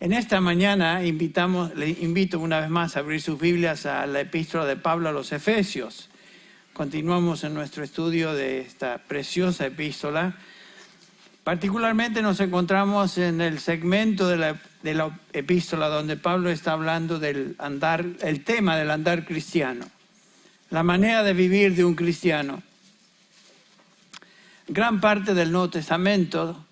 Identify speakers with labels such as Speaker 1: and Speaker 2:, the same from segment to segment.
Speaker 1: En esta mañana le invito una vez más a abrir sus Biblias a la epístola de Pablo a los Efesios. Continuamos en nuestro estudio de esta preciosa epístola. Particularmente nos encontramos en el segmento de la epístola donde Pablo está hablando del andar, el tema del andar cristiano, la manera de vivir de un cristiano. Gran parte del Nuevo Testamento,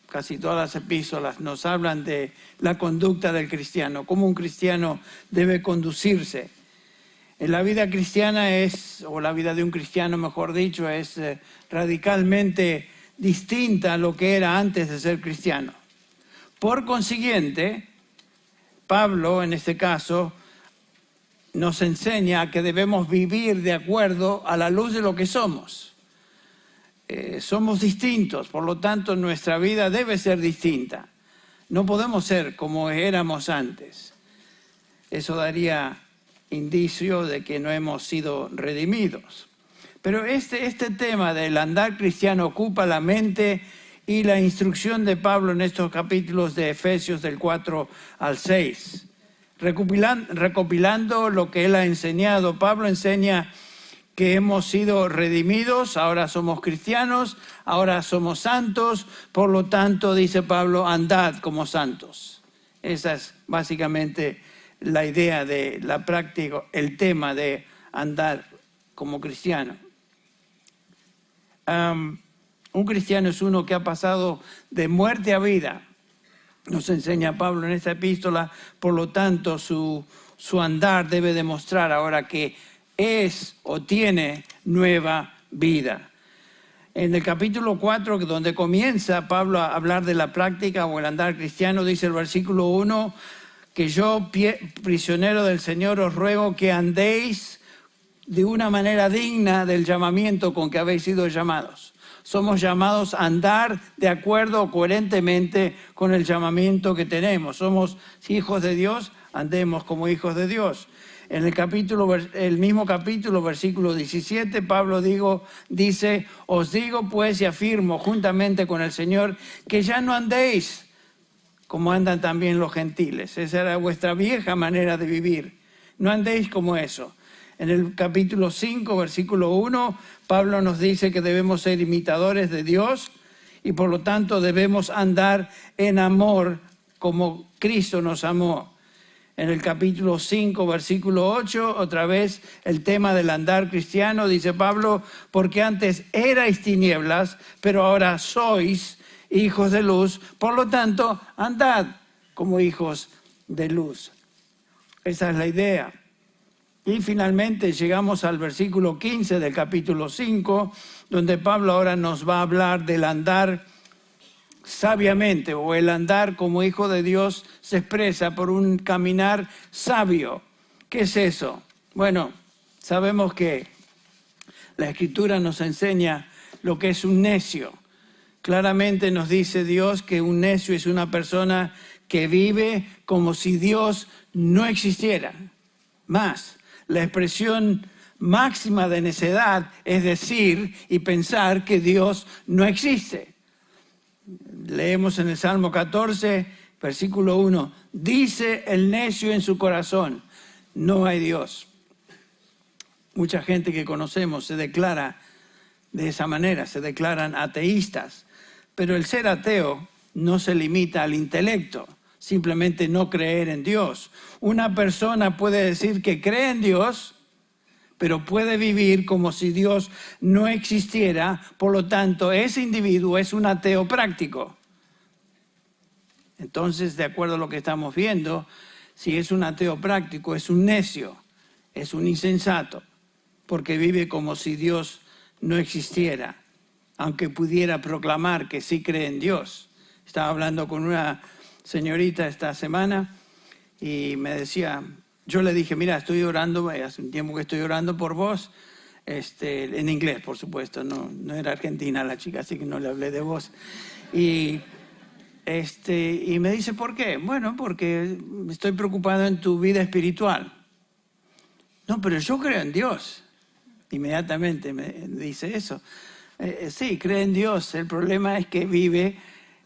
Speaker 1: casi todas las epístolas, nos hablan de la conducta del cristiano, cómo un cristiano debe conducirse. En la vida cristiana o la vida de un cristiano, mejor dicho, es radicalmente distinta a lo que era antes de ser cristiano. Por consiguiente, Pablo, en este caso, nos enseña que debemos vivir de acuerdo a la luz de lo que somos. Somos distintos, por lo tanto nuestra vida debe ser distinta. No podemos ser como éramos antes. Eso daría indicio de que no hemos sido redimidos. Pero este tema del andar cristiano ocupa la mente y la instrucción de Pablo en estos capítulos de Efesios del 4 al 6. Recopilando lo que él ha enseñado, Pablo enseña que hemos sido redimidos, ahora somos cristianos, ahora somos santos, por lo tanto, dice Pablo, andad como santos. Esa es básicamente la idea de la práctica, el tema de andar como cristiano. Un cristiano es uno que ha pasado de muerte a vida, nos enseña Pablo en esta epístola, por lo tanto su andar debe demostrar ahora que es o tiene nueva vida. En el capítulo 4, donde comienza Pablo a hablar de la práctica o el andar cristiano, dice el versículo 1, que yo, prisionero del Señor, os ruego que andéis de una manera digna del llamamiento con que habéis sido llamados. Somos llamados a andar de acuerdo coherentemente con el llamamiento que tenemos. Somos hijos de Dios, andemos como hijos de Dios. En el mismo capítulo, versículo 17, Pablo dice, os digo pues y afirmo juntamente con el Señor que ya no andéis como andan también los gentiles. Esa era vuestra vieja manera de vivir. No andéis como eso. En el capítulo 5, versículo 1, Pablo nos dice que debemos ser imitadores de Dios y por lo tanto debemos andar en amor como Cristo nos amó. En el capítulo 5, versículo 8, otra vez el tema del andar cristiano, dice Pablo, porque antes erais tinieblas, pero ahora sois hijos de luz, por lo tanto, andad como hijos de luz. Esa es la idea. Y finalmente llegamos al versículo 15 del capítulo 5, donde Pablo ahora nos va a hablar del andar sabiamente, o el andar como hijo de Dios se expresa por un caminar sabio. ¿Qué es eso? Bueno, sabemos que la Escritura nos enseña lo que es un necio. Claramente nos dice Dios que un necio es una persona que vive como si Dios no existiera. Más, la expresión máxima de necedad es decir y pensar que Dios no existe. Leemos en el Salmo 14, versículo 1, dice el necio en su corazón, no hay Dios. Mucha gente que conocemos se declara de esa manera, se declaran ateístas, pero el ser ateo no se limita al intelecto, simplemente no creer en Dios. Una persona puede decir que cree en Dios, pero puede vivir como si Dios no existiera, por lo tanto, ese individuo es un ateo práctico. Entonces, de acuerdo a lo que estamos viendo, si es un ateo práctico, es un necio, es un insensato, porque vive como si Dios no existiera, aunque pudiera proclamar que sí cree en Dios. Estaba hablando con una señorita esta semana y me decía, yo le dije, mira, estoy orando, hace un tiempo que estoy orando por vos, en inglés, por supuesto, no era argentina la chica, así que no le hablé de vos. Y me dice, ¿por qué? Bueno, porque estoy preocupado en tu vida espiritual. No, pero yo creo en Dios. Inmediatamente me dice eso. Sí, cree en Dios. El problema es que vive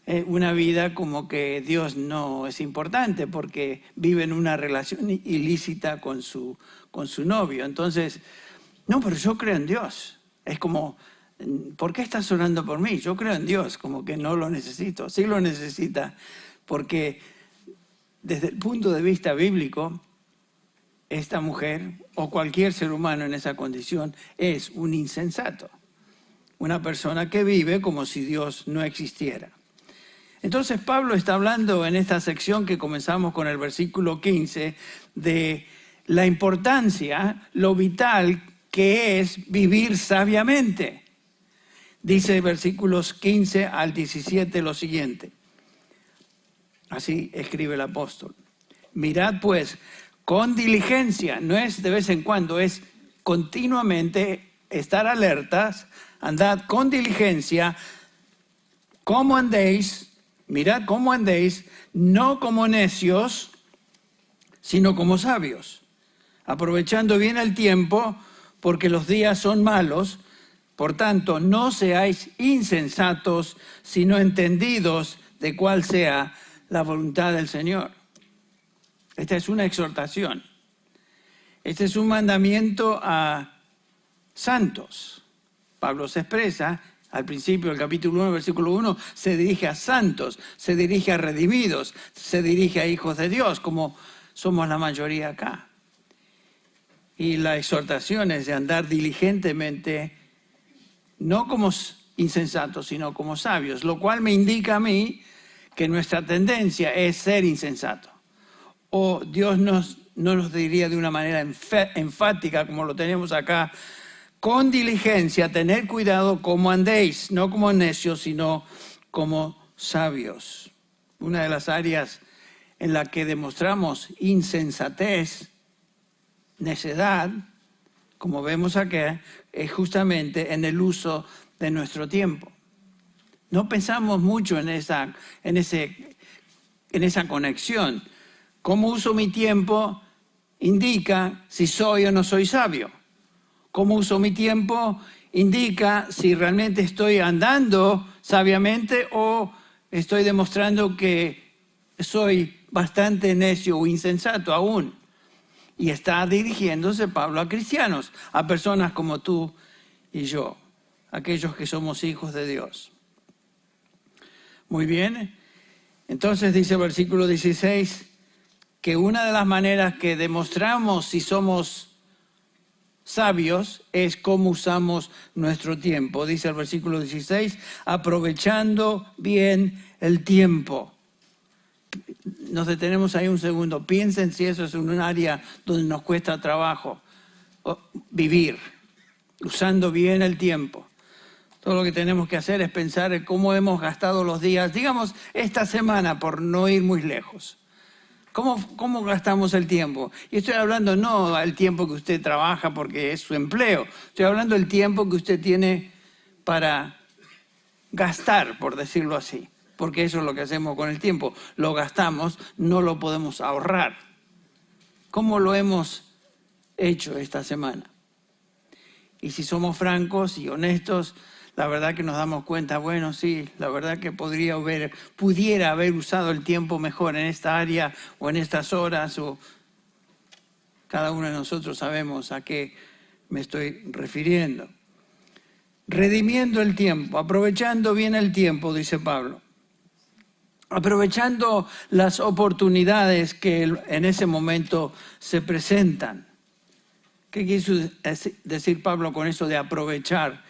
Speaker 1: una vida como que Dios no es importante porque vive en una relación ilícita con su novio. Entonces, no, pero yo creo en Dios. Es como, ¿por qué estás orando por mí? Yo creo en Dios, como que no lo necesito. Sí lo necesita, porque desde el punto de vista bíblico, esta mujer o cualquier ser humano en esa condición es un insensato. Una persona que vive como si Dios no existiera. Entonces Pablo está hablando en esta sección que comenzamos con el versículo 15 de la importancia, lo vital que es vivir sabiamente. Dice versículos 15 al 17 lo siguiente. Así escribe el apóstol. Mirad pues con diligencia, no es de vez en cuando, es continuamente estar alertas, andad con diligencia, cómo andéis. Mirad cómo andéis, no como necios, sino como sabios, aprovechando bien el tiempo, porque los días son malos. Por tanto, no seáis insensatos, sino entendidos de cuál sea la voluntad del Señor. Esta es una exhortación. Este es un mandamiento a santos. Pablo se expresa. Al principio del capítulo 1, versículo 1, se dirige a santos, se dirige a redimidos, se dirige a hijos de Dios, como somos la mayoría acá. Y la exhortación es de andar diligentemente, no como insensatos, sino como sabios, lo cual me indica a mí que nuestra tendencia es ser insensato. O Dios no nos diría de una manera enfática, como lo tenemos acá, con diligencia, tener cuidado cómo andéis, no como necios, sino como sabios. Una de las áreas en la que demostramos insensatez, necedad, como vemos acá, es justamente en el uso de nuestro tiempo. No pensamos mucho en esa conexión. Cómo uso mi tiempo indica si soy o no soy sabio. Cómo uso mi tiempo indica si realmente estoy andando sabiamente o estoy demostrando que soy bastante necio o insensato aún. Y está dirigiéndose Pablo a cristianos, a personas como tú y yo, aquellos que somos hijos de Dios. Muy bien, entonces dice el versículo 16 que una de las maneras que demostramos si somos sabios es cómo usamos nuestro tiempo. Dice el versículo 16, aprovechando bien el tiempo. Nos detenemos ahí un segundo. Piensen si eso es un área donde nos cuesta trabajo vivir, usando bien el tiempo. Todo lo que tenemos que hacer es pensar en cómo hemos gastado los días, digamos, esta semana, por no ir muy lejos. ¿Cómo gastamos el tiempo? Y estoy hablando no del tiempo que usted trabaja porque es su empleo. Estoy hablando del tiempo que usted tiene para gastar, por decirlo así. Porque eso es lo que hacemos con el tiempo. Lo gastamos, no lo podemos ahorrar. ¿Cómo lo hemos hecho esta semana? Y si somos francos y honestos, la verdad que nos damos cuenta, bueno, sí, la verdad que pudiera haber usado el tiempo mejor en esta área o en estas horas, o cada uno de nosotros sabemos a qué me estoy refiriendo. Redimiendo el tiempo, aprovechando bien el tiempo, dice Pablo. Aprovechando las oportunidades que en ese momento se presentan. ¿Qué quiso decir Pablo con eso de aprovechar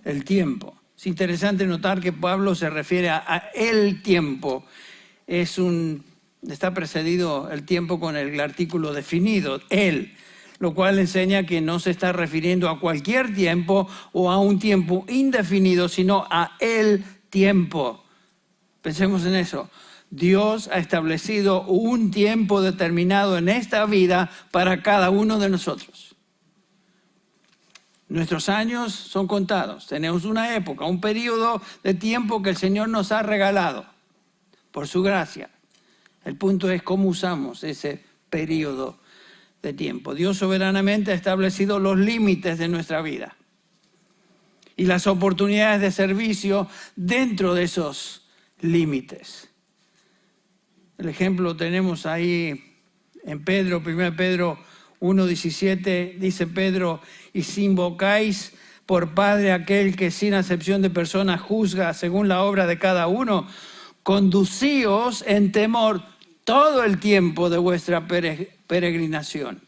Speaker 1: el tiempo? Es interesante notar que Pablo se refiere a el tiempo. Está precedido el tiempo con el artículo definido, el, lo cual enseña que no se está refiriendo a cualquier tiempo o a un tiempo indefinido, sino a el tiempo. Pensemos en eso. Dios ha establecido un tiempo determinado en esta vida para cada uno de nosotros. Nuestros años son contados. Tenemos una época, un periodo de tiempo que el Señor nos ha regalado por su gracia. El punto es cómo usamos ese periodo de tiempo. Dios soberanamente ha establecido los límites de nuestra vida y las oportunidades de servicio dentro de esos límites. El ejemplo tenemos ahí en Pedro, 1 Pedro 1:17, dice Pedro, y si invocáis por Padre aquel que sin acepción de personas juzga según la obra de cada uno, conducíos en temor todo el tiempo de vuestra peregrinación.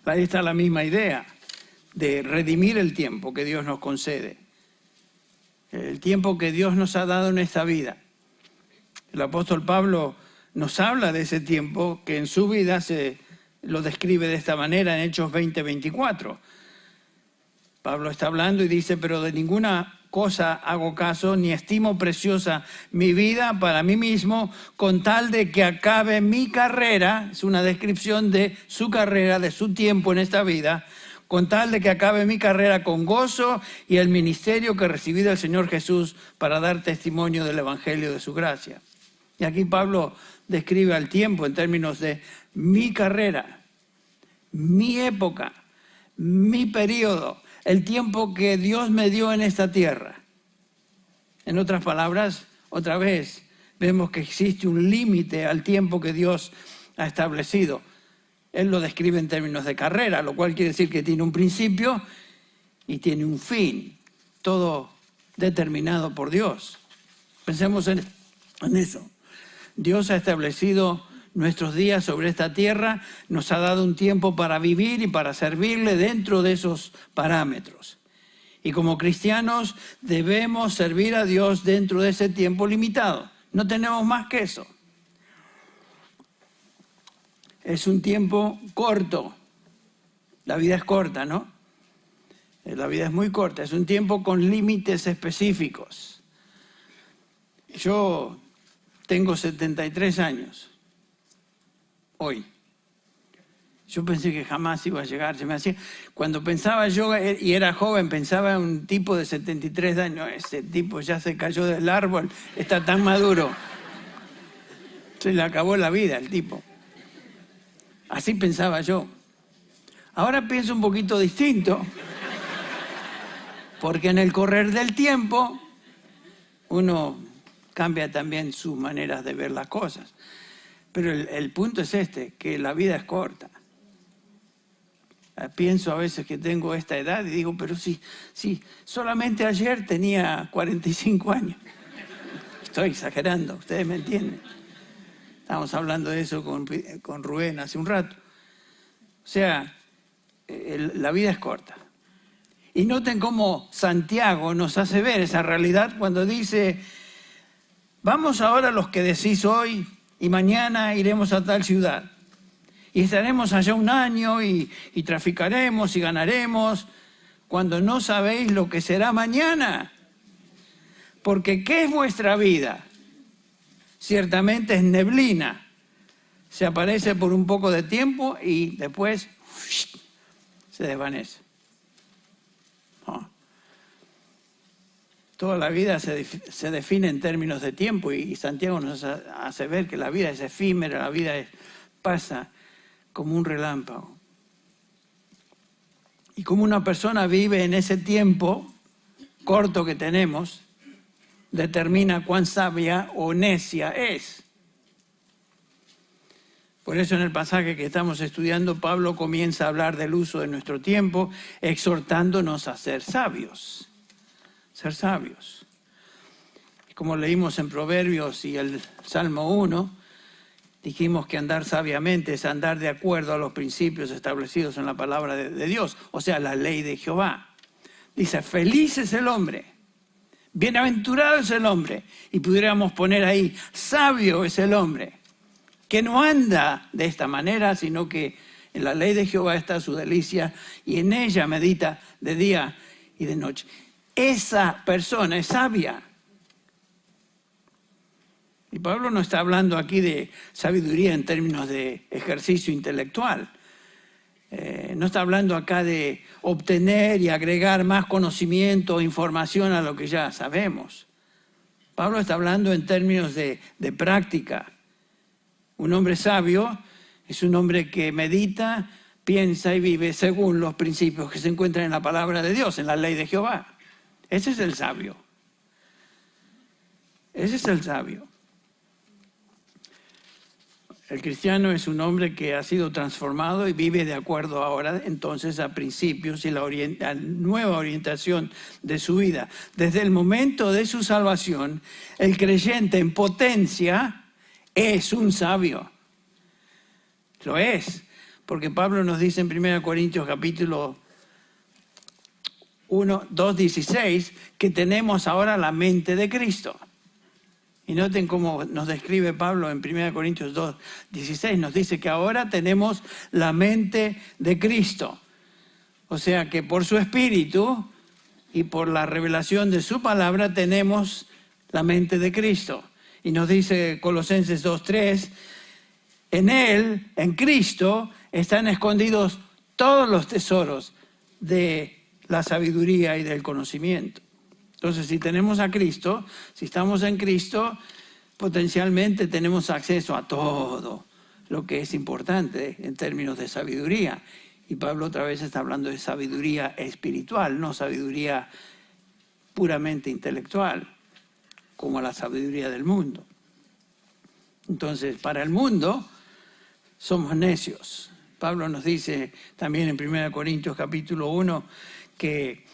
Speaker 1: Ahí está la misma idea de redimir el tiempo que Dios nos concede. El tiempo que Dios nos ha dado en esta vida. El apóstol Pablo nos habla de ese tiempo que en su vida se lo describe de esta manera en Hechos 20:24. Pablo está hablando y dice, pero de ninguna cosa hago caso, ni estimo preciosa mi vida para mí mismo, con tal de que acabe mi carrera, es una descripción de su carrera, de su tiempo en esta vida, con tal de que acabe mi carrera con gozo y el ministerio que recibí del Señor Jesús para dar testimonio del Evangelio de su gracia. Y aquí Pablo describe al tiempo en términos de mi carrera, mi época, mi periodo, el tiempo que Dios me dio en esta tierra. En otras palabras, otra vez, vemos que existe un límite al tiempo que Dios ha establecido. Él lo describe en términos de carrera, lo cual quiere decir que tiene un principio y tiene un fin, todo determinado por Dios. Pensemos en eso. Dios ha establecido nuestros días sobre esta tierra, nos ha dado un tiempo para vivir y para servirle dentro de esos parámetros. Y como cristianos debemos servir a Dios dentro de ese tiempo limitado. No tenemos más que eso. Es un tiempo corto. La vida es corta, ¿no? La vida es muy corta. Es un tiempo con límites específicos. Yo tengo 73 años. Hoy. Yo pensé que jamás iba a llegar. Cuando pensaba yo, y era joven, pensaba en un tipo de 73 años. Ese tipo ya se cayó del árbol, está tan maduro. Se le acabó la vida al tipo. Así pensaba yo. Ahora pienso un poquito distinto, porque en el correr del tiempo uno cambia también sus maneras de ver las cosas. Pero el punto es que la vida es corta. Pienso a veces que tengo esta edad y digo, pero si solamente ayer tenía 45 años. Estoy exagerando, ustedes me entienden. Estábamos hablando de eso con Rubén hace un rato. O sea, la vida es corta. Y noten cómo Santiago nos hace ver esa realidad cuando dice, vamos ahora los que decís hoy y mañana iremos a tal ciudad. Y estaremos allá un año y traficaremos y ganaremos, cuando no sabéis lo que será mañana. Porque ¿qué es vuestra vida? Ciertamente es neblina. Se aparece por un poco de tiempo y después se desvanece. Toda la vida se define en términos de tiempo y Santiago nos hace ver que la vida es efímera, la vida pasa como un relámpago. Y como una persona vive en ese tiempo corto que tenemos, determina cuán sabia o necia es. Por eso en el pasaje que estamos estudiando, Pablo comienza a hablar del uso de nuestro tiempo, exhortándonos a ser sabios. Ser sabios. Como leímos en Proverbios y el Salmo 1, dijimos que andar sabiamente es andar de acuerdo a los principios establecidos en la palabra de Dios, o sea, la ley de Jehová. Dice, feliz es el hombre, bienaventurado es el hombre, y pudiéramos poner ahí, sabio es el hombre, que no anda de esta manera, sino que en la ley de Jehová está su delicia, y en ella medita de día y de noche. Esa persona es sabia. Y Pablo no está hablando aquí de sabiduría en términos de ejercicio intelectual. No está hablando acá de obtener y agregar más conocimiento o información a lo que ya sabemos. Pablo está hablando en términos de práctica. Un hombre sabio es un hombre que medita, piensa y vive según los principios que se encuentran en la palabra de Dios, en la ley de Jehová. Ese es el sabio. Ese es el sabio. El cristiano es un hombre que ha sido transformado y vive de acuerdo ahora entonces a principios y la nueva orientación de su vida. Desde el momento de su salvación, el creyente en potencia es un sabio. Lo es, porque Pablo nos dice en 1 Corintios capítulo 2:16 que tenemos ahora la mente de Cristo. Y noten cómo nos describe Pablo en 1 Corintios 2:16. Nos dice que ahora tenemos la mente de Cristo. O sea que por su Espíritu y por la revelación de su palabra tenemos la mente de Cristo. Y nos dice Colosenses 2:3, en Él, en Cristo, están escondidos todos los tesoros de la sabiduría y del conocimiento. Entonces, si tenemos a Cristo, si estamos en Cristo, potencialmente tenemos acceso a todo lo que es importante en términos de sabiduría. Y Pablo otra vez está hablando de sabiduría espiritual, no sabiduría puramente intelectual, como la sabiduría del mundo. Entonces, para el mundo, somos necios. Pablo nos dice también en 1 Corintios capítulo 1 que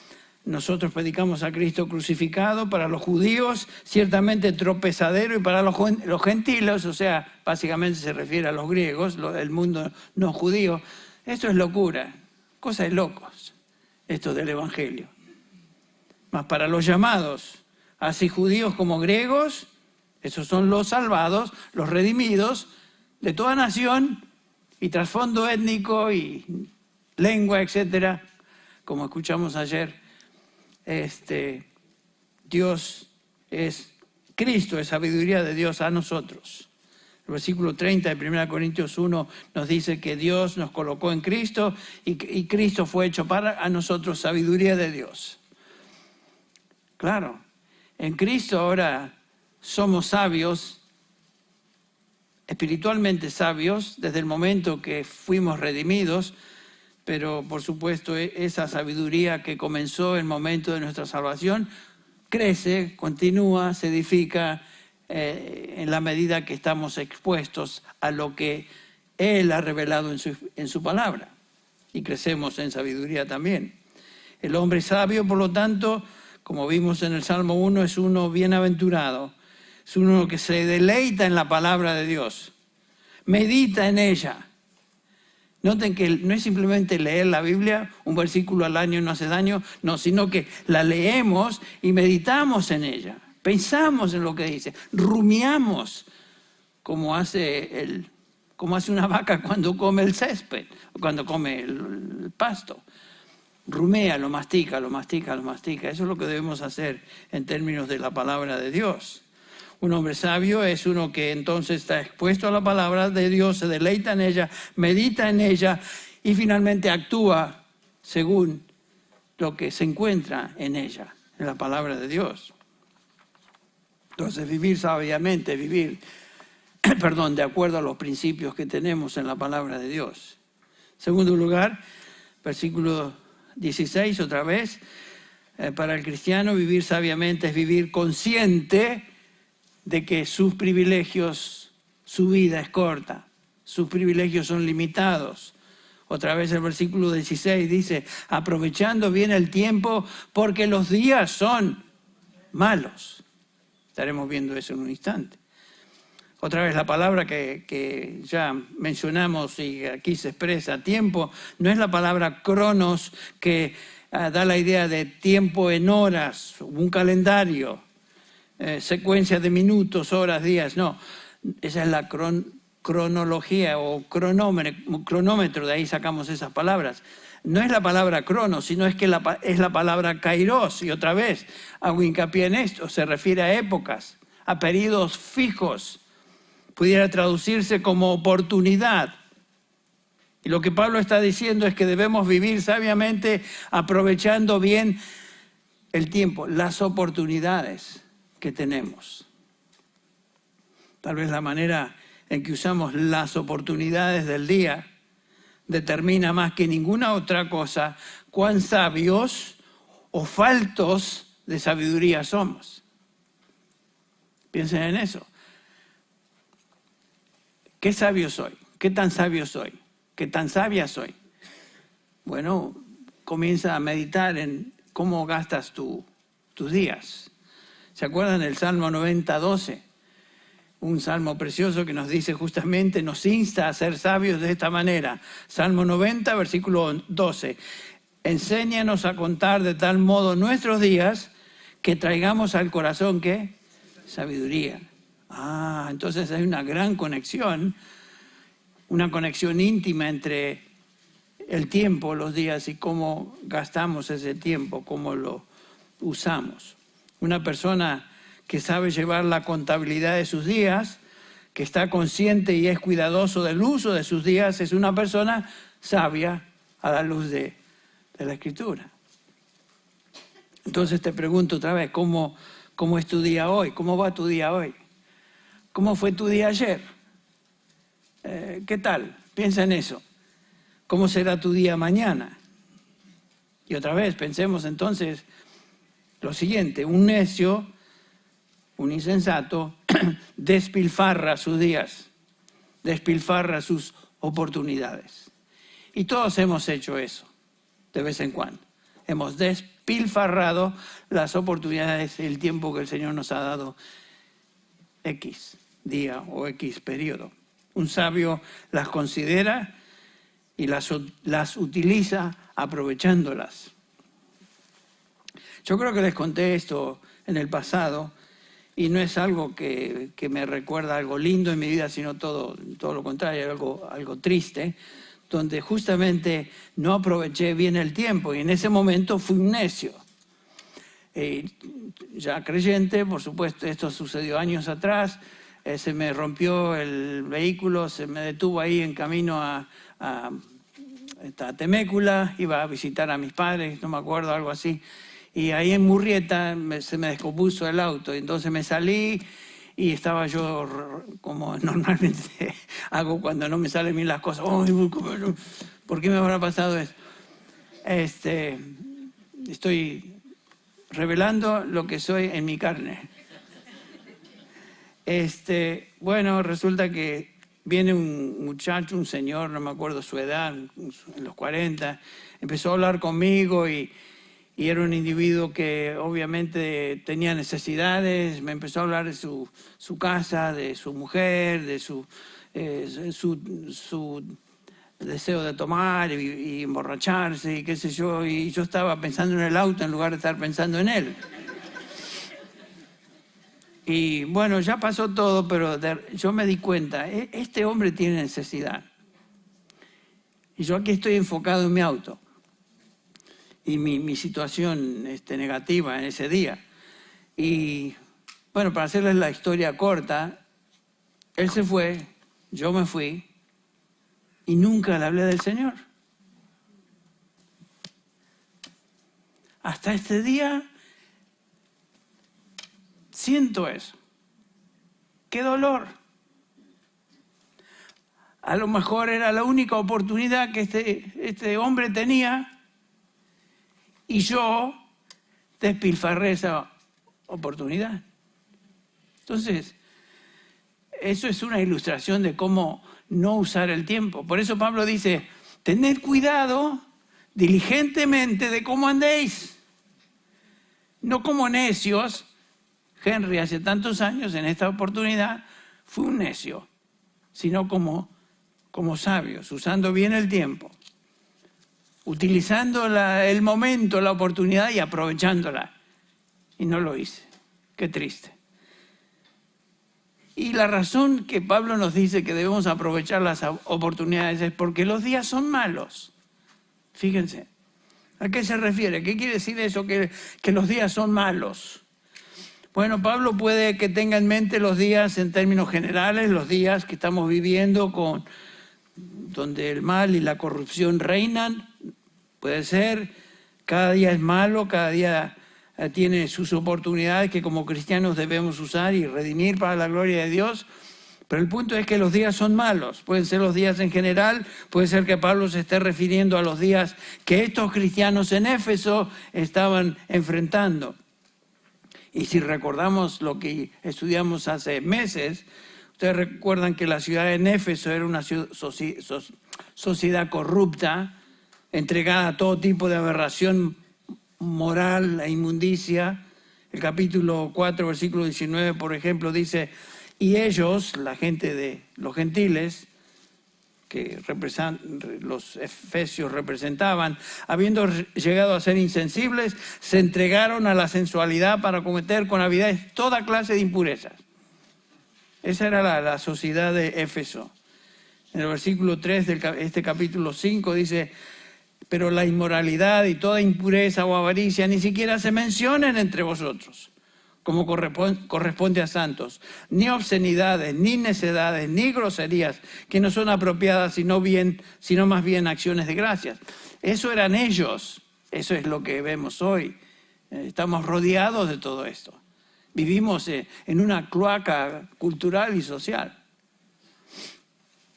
Speaker 1: nosotros predicamos a Cristo crucificado, para los judíos ciertamente tropezadero y para los gentiles, o sea, básicamente se refiere a los griegos, el mundo no judío. Esto es locura, cosa de locos, esto del Evangelio. Mas para los llamados, así judíos como griegos, esos son los salvados, los redimidos de toda nación y trasfondo étnico y lengua, etcétera, como escuchamos ayer. Cristo es sabiduría de Dios a nosotros. El versículo 30 de 1 Corintios 1 nos dice que Dios nos colocó en Cristo y Cristo fue hecho para a nosotros sabiduría de Dios. Claro, en Cristo ahora somos sabios, espiritualmente sabios, desde el momento que fuimos redimidos. Pero, por supuesto, esa sabiduría que comenzó en el momento de nuestra salvación crece, continúa, se edifica en la medida que estamos expuestos a lo que Él ha revelado en su palabra. Y crecemos en sabiduría también. El hombre sabio, por lo tanto, como vimos en el Salmo 1, es uno bienaventurado. Es uno que se deleita en la palabra de Dios. Medita en ella. Noten que no es simplemente leer la Biblia, un versículo al año no hace daño, no, sino que la leemos y meditamos en ella, pensamos en lo que dice, rumiamos, como hace una vaca cuando come el césped, cuando come el pasto. Rumea, lo mastica, lo mastica, lo mastica. Eso es lo que debemos hacer en términos de la palabra de Dios. Un hombre sabio es uno que entonces está expuesto a la palabra de Dios, se deleita en ella, medita en ella y finalmente actúa según lo que se encuentra en ella, en la palabra de Dios. Entonces vivir sabiamente, de acuerdo a los principios que tenemos en la palabra de Dios. En segundo lugar, versículo 16 otra vez, para el cristiano vivir sabiamente es vivir consciente de que sus privilegios, su vida es corta, sus privilegios son limitados. Otra vez el versículo 16 dice, aprovechando bien el tiempo porque los días son malos. Estaremos viendo eso en un instante. Otra vez la palabra que ya mencionamos y aquí se expresa, tiempo, no es la palabra cronos que da la idea de tiempo en horas, un calendario. Secuencia de minutos, horas, días, no. Esa es la cronología o cronómetro, de ahí sacamos esas palabras. No es la palabra cronos, sino es la palabra kairos. Y otra vez hago hincapié en esto, se refiere a épocas, a periodos fijos. Pudiera traducirse como oportunidad. Y lo que Pablo está diciendo es que debemos vivir sabiamente, aprovechando bien el tiempo, las oportunidades que tenemos. Tal vez la manera en que usamos las oportunidades del día determina más que ninguna otra cosa cuán sabios o faltos de sabiduría somos. Piensen en eso. ¿Qué sabio soy? ¿Qué tan sabio soy? ¿Qué tan sabia soy? Bueno, comienza a meditar en cómo gastas tus días. ¿Se acuerdan del Salmo 90:12? Un salmo precioso que nos dice justamente, nos insta a ser sabios de esta manera. Salmo 90, versículo 12. Enséñanos a contar de tal modo nuestros días que traigamos al corazón, ¿qué? Sabiduría. Entonces hay una gran conexión, una conexión íntima entre el tiempo, los días y cómo gastamos ese tiempo, cómo lo usamos. Una persona que sabe llevar la contabilidad de sus días, que está consciente y es cuidadoso del uso de sus días, es una persona sabia a la luz de la Escritura. Entonces te pregunto otra vez, ¿cómo es tu día hoy? ¿Cómo va tu día hoy? ¿Cómo fue tu día ayer? ¿Qué tal? Piensa en eso. ¿Cómo será tu día mañana? Y otra vez, pensemos entonces lo siguiente, un necio, un insensato, despilfarra sus días, despilfarra sus oportunidades. Y todos hemos hecho eso, de vez en cuando. Hemos despilfarrado las oportunidades y el tiempo que el Señor nos ha dado X día o X periodo. Un sabio las considera y las utiliza aprovechándolas. Yo creo que les conté esto en el pasado y no es algo que me recuerda algo lindo en mi vida, sino todo lo contrario, algo triste, donde justamente no aproveché bien el tiempo y en ese momento fui un necio. Ya creyente, por supuesto, esto sucedió años atrás, se me rompió el vehículo, se me detuvo ahí en camino a Temécula, iba a visitar a mis padres, no me acuerdo, algo así. Y ahí en Murrieta se me descompuso el auto, entonces me salí y estaba yo como normalmente hago cuando no me salen bien las cosas. ¿Por qué me habrá pasado eso? Estoy revelando lo que soy en mi carne. Bueno, resulta que viene un muchacho, un señor, no me acuerdo su edad, en los 40, empezó a hablar conmigo y era un individuo que obviamente tenía necesidades, me empezó a hablar de su casa, de su mujer, de su deseo de tomar y emborracharse y qué sé yo, y yo estaba pensando en el auto en lugar de estar pensando en él. Y bueno, ya pasó todo, pero yo me di cuenta, este hombre tiene necesidad. Y yo aquí estoy enfocado en mi auto. Y mi situación negativa en ese día. Y bueno, para hacerles la historia corta, él se fue, yo me fui y nunca le hablé del Señor. Hasta este día siento eso. ¡Qué dolor! A lo mejor era la única oportunidad que este hombre tenía y yo despilfarré esa oportunidad. Entonces, eso es una ilustración de cómo no usar el tiempo. Por eso Pablo dice, tened cuidado diligentemente de cómo andéis. No como necios. Henry hace tantos años en esta oportunidad fue un necio, sino como sabios, usando bien el tiempo, utilizando el momento, la oportunidad y aprovechándola. Y no lo hice. Qué triste. Y la razón que Pablo nos dice que debemos aprovechar las oportunidades es porque los días son malos. Fíjense. ¿A qué se refiere? ¿Qué quiere decir eso? Que los días son malos. Bueno, Pablo puede que tenga en mente los días en términos generales, los días que estamos viviendo donde el mal y la corrupción reinan. Puede ser, cada día es malo, cada día tiene sus oportunidades que como cristianos debemos usar y redimir para la gloria de Dios. Pero el punto es que los días son malos. Pueden ser los días en general, puede ser que Pablo se esté refiriendo a los días que estos cristianos en Éfeso estaban enfrentando. Y si recordamos lo que estudiamos hace meses, ustedes recuerdan que la ciudad de Éfeso era una sociedad corrupta, entregada a todo tipo de aberración moral e inmundicia. El capítulo 4, versículo 19, por ejemplo, dice: y ellos, la gente de los gentiles, que los efesios representaban, habiendo llegado a ser insensibles, se entregaron a la sensualidad para cometer con avidez toda clase de impurezas. Esa era la sociedad de Éfeso. En el versículo 3 de este capítulo 5 dice: pero la inmoralidad y toda impureza o avaricia ni siquiera se mencionen entre vosotros, como corresponde a santos, ni obscenidades, ni necedades, ni groserías, que no son apropiadas, sino más bien acciones de gracias. Eso eran ellos, eso es lo que vemos hoy. Estamos rodeados de todo esto. Vivimos en una cloaca cultural y social.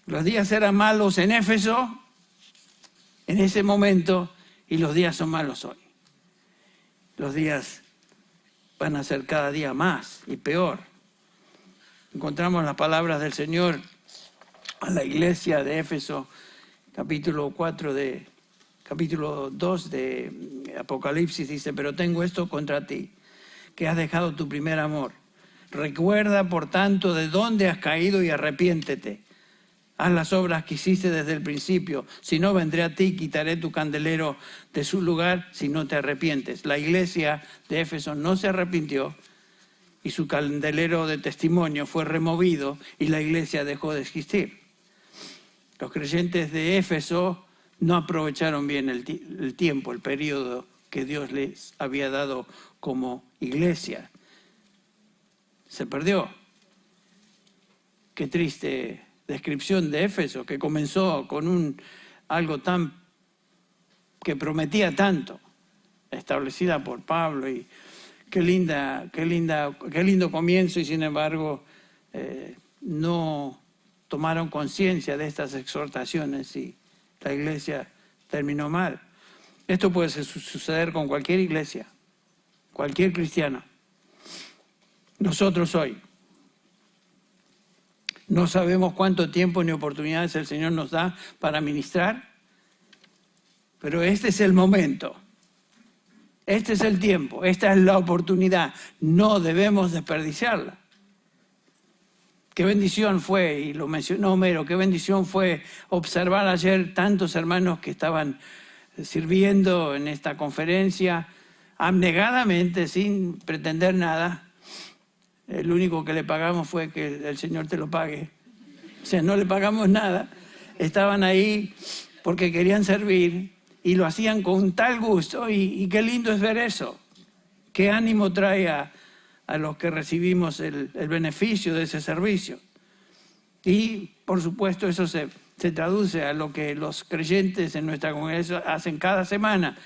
Speaker 1: Los días eran malos en Éfeso, en ese momento, y los días son malos hoy. Los días van a ser cada día más y peor. Encontramos las palabras del Señor a la iglesia de Éfeso, capítulo 2 de Apocalipsis, dice: pero tengo esto contra ti, que has dejado tu primer amor. Recuerda, por tanto, de dónde has caído y arrepiéntete. Haz las obras que hiciste desde el principio. Si no, vendré a ti y quitaré tu candelero de su lugar si no te arrepientes. La iglesia de Éfeso no se arrepintió y su candelero de testimonio fue removido y la iglesia dejó de existir. Los creyentes de Éfeso no aprovecharon bien el tiempo, el periodo que Dios les había dado como iglesia. Se perdió. Qué triste descripción de Éfeso, que comenzó con algo que prometía tanto, establecida por Pablo, y qué lindo comienzo, y sin embargo no tomaron conciencia de estas exhortaciones y la iglesia terminó mal. Esto puede suceder con cualquier iglesia, cualquier cristiano. Nosotros hoy no sabemos cuánto tiempo ni oportunidades el Señor nos da para ministrar, pero este es el momento, este es el tiempo, esta es la oportunidad, no debemos desperdiciarla. Qué bendición fue, y lo mencionó Homero, qué bendición fue observar ayer tantos hermanos que estaban sirviendo en esta conferencia, abnegadamente, sin pretender nada. El único que le pagamos fue que el Señor te lo pague. O sea, no le pagamos nada. Estaban ahí porque querían servir y lo hacían con tal gusto. Y qué lindo es ver eso. Qué ánimo trae a los que recibimos el beneficio de ese servicio. Y, por supuesto, eso se traduce a lo que los creyentes en nuestra congregación hacen cada semana.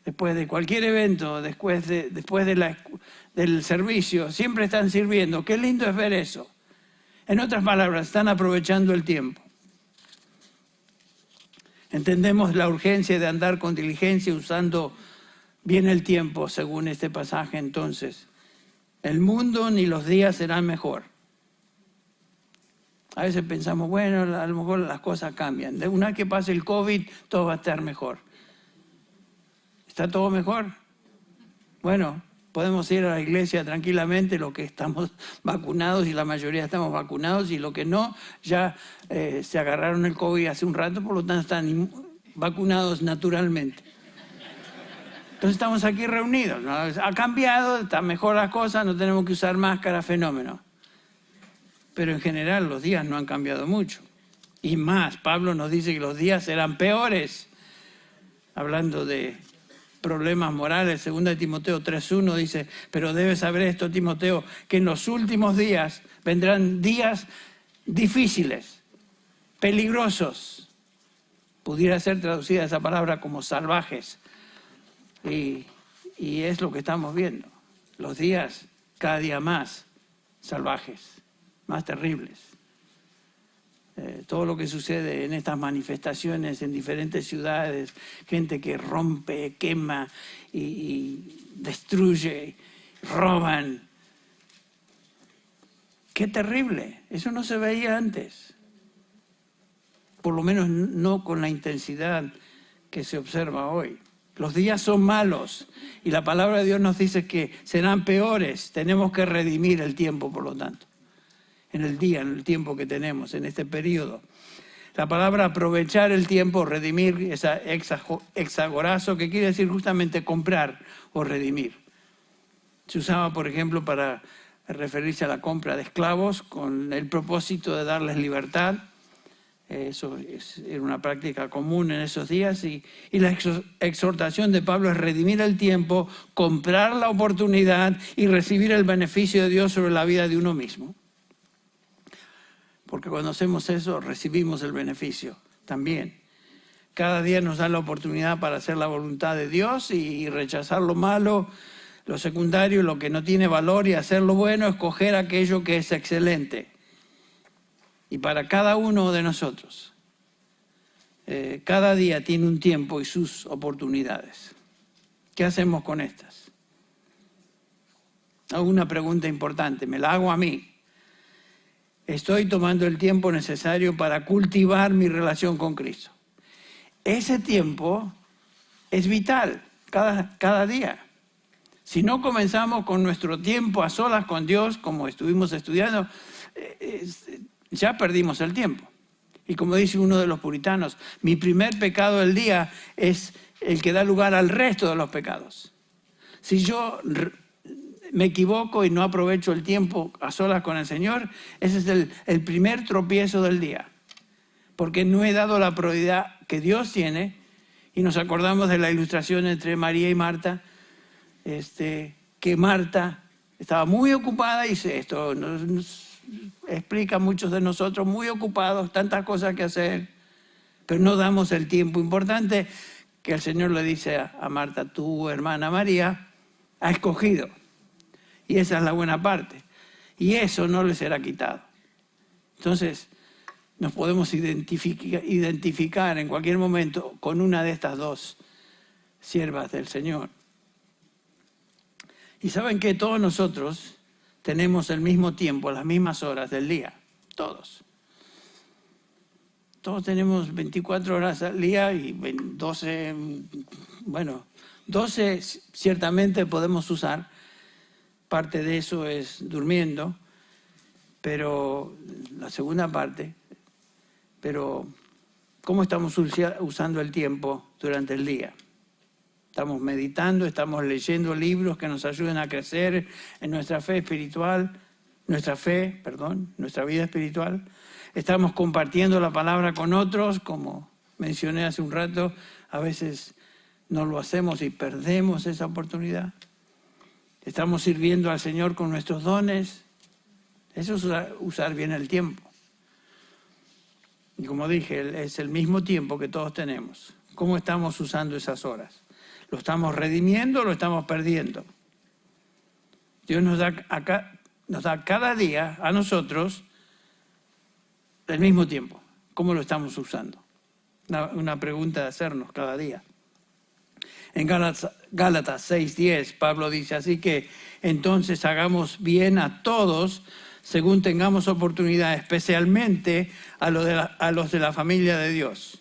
Speaker 1: Después de cualquier evento, después del servicio, siempre están sirviendo. Qué lindo es ver eso. En otras palabras, están aprovechando el tiempo. Entendemos la urgencia de andar con diligencia usando bien el tiempo, según este pasaje. Entonces, el mundo ni los días serán mejor. A veces pensamos, bueno, a lo mejor las cosas cambian. De una vez que pase el COVID, todo va a estar mejor. ¿Está todo mejor? Bueno, podemos ir a la iglesia tranquilamente, los que estamos vacunados, y la mayoría estamos vacunados, y los que no, ya se agarraron el COVID hace un rato, por lo tanto están vacunados naturalmente. Entonces estamos aquí reunidos, ¿no? Ha cambiado, están mejor las cosas, no tenemos que usar máscara, fenómeno. Pero en general los días no han cambiado mucho. Y más, Pablo nos dice que los días serán peores. Hablando de problemas morales, 2 Timoteo 3:1 dice: pero debes saber esto, Timoteo, que en los últimos días vendrán días difíciles, peligrosos. Pudiera ser traducida esa palabra como salvajes. Y es lo que estamos viendo. Los días cada día más salvajes, más terribles. Todo lo que sucede en estas manifestaciones en diferentes ciudades, gente que rompe, quema y destruye, roban. ¡Qué terrible! Eso no se veía antes. Por lo menos no con la intensidad que se observa hoy. Los días son malos y la palabra de Dios nos dice que serán peores. Tenemos que redimir el tiempo, por lo tanto, en el día, en el tiempo que tenemos, en este periodo. La palabra aprovechar el tiempo, redimir, esa exagorazo, que quiere decir justamente comprar o redimir. Se usaba, por ejemplo, para referirse a la compra de esclavos con el propósito de darles libertad. Eso era una práctica común en esos días y la exhortación de Pablo es redimir el tiempo, comprar la oportunidad y recibir el beneficio de Dios sobre la vida de uno mismo. Porque cuando hacemos eso, recibimos el beneficio también. Cada día nos da la oportunidad para hacer la voluntad de Dios y rechazar lo malo, lo secundario, lo que no tiene valor, y hacer lo bueno, escoger aquello que es excelente. Y para cada uno de nosotros, cada día tiene un tiempo y sus oportunidades. ¿Qué hacemos con estas? Hago una pregunta importante, me la hago a mí. Estoy tomando el tiempo necesario para cultivar mi relación con Cristo. Ese tiempo es vital cada día. Si no comenzamos con nuestro tiempo a solas con Dios, como estuvimos estudiando, ya perdimos el tiempo. Y como dice uno de los puritanos, mi primer pecado del día es el que da lugar al resto de los pecados. Si yo me equivoco y no aprovecho el tiempo a solas con el Señor, ese es el primer tropiezo del día. Porque no he dado la prioridad que Dios tiene, y nos acordamos de la ilustración entre María y Marta, que Marta estaba muy ocupada, y esto nos explica a muchos de nosotros, muy ocupados, tantas cosas que hacer, pero no damos el tiempo importante que el Señor le dice a Marta, tu hermana María ha escogido. Y esa es la buena parte. Y eso no le será quitado. Entonces, nos podemos identificar en cualquier momento con una de estas dos siervas del Señor. Y saben que todos nosotros tenemos el mismo tiempo, las mismas horas del día. Todos. Todos tenemos 24 horas al día y 12, 12 ciertamente podemos usar. Parte de eso es durmiendo, pero la segunda parte, pero ¿cómo estamos usando el tiempo durante el día? Estamos meditando, estamos leyendo libros que nos ayuden a crecer en nuestra fe espiritual, nuestra vida espiritual. Estamos compartiendo la palabra con otros, como mencioné hace un rato, a veces no lo hacemos y perdemos esa oportunidad. Estamos sirviendo al Señor con nuestros dones. Eso es usar bien el tiempo. Y como dije, es el mismo tiempo que todos tenemos. ¿Cómo estamos usando esas horas? ¿Lo estamos redimiendo o lo estamos perdiendo? Dios nos da cada día a nosotros el mismo tiempo. ¿Cómo lo estamos usando? Una pregunta de hacernos cada día. En Gálatas 6:10, Pablo dice, así que entonces hagamos bien a todos según tengamos oportunidad, especialmente a los de la familia de Dios.